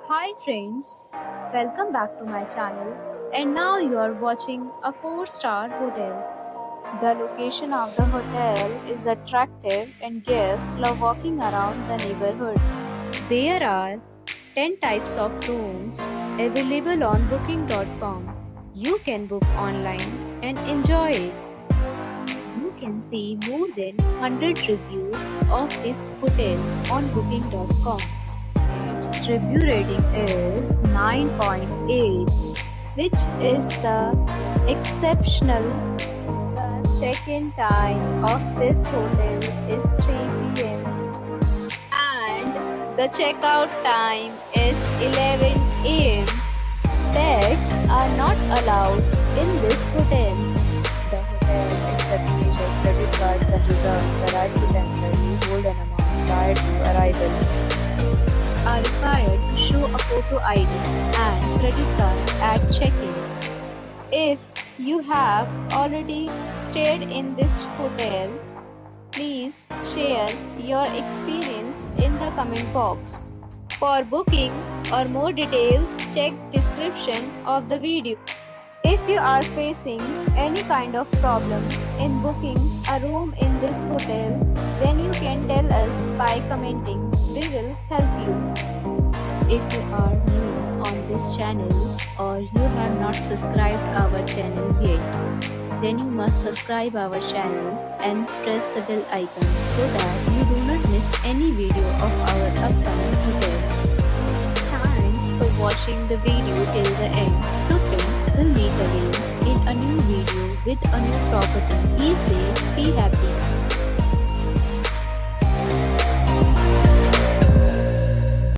Hi friends, welcome back to my channel and now you are watching a 4-star hotel. The location of the hotel is attractive and guests love walking around the neighborhood. There are 10 types of rooms available on booking.com. You can book online and enjoy it. You can see more than 100 reviews of this hotel on booking.com. Its review rating is 9.8, which is the exceptional. The check-in time of this hotel is 3 p.m. and the checkout time is 11 a.m. Pets are not allowed in this hotel. The hotel accepts major credit cards and reserves the right to temporarily hold an amount prior to arrival. Guests are required to show a photo ID and credit card at check-in. If you have already stayed in this hotel, please share your experience in the comment box. For booking or more details, check description of the video. If you are facing any kind of problem in booking a room in this hotel, then you can tell us by commenting. We will help you. If you are new on this channel or you have not subscribed our channel yet, then you must subscribe our channel and press the bell icon so that you do not miss any video of our upcoming hotel. Thanks for watching the video till the end. So friends, we'll meet again in a new video with a new property. Be safe, be happy.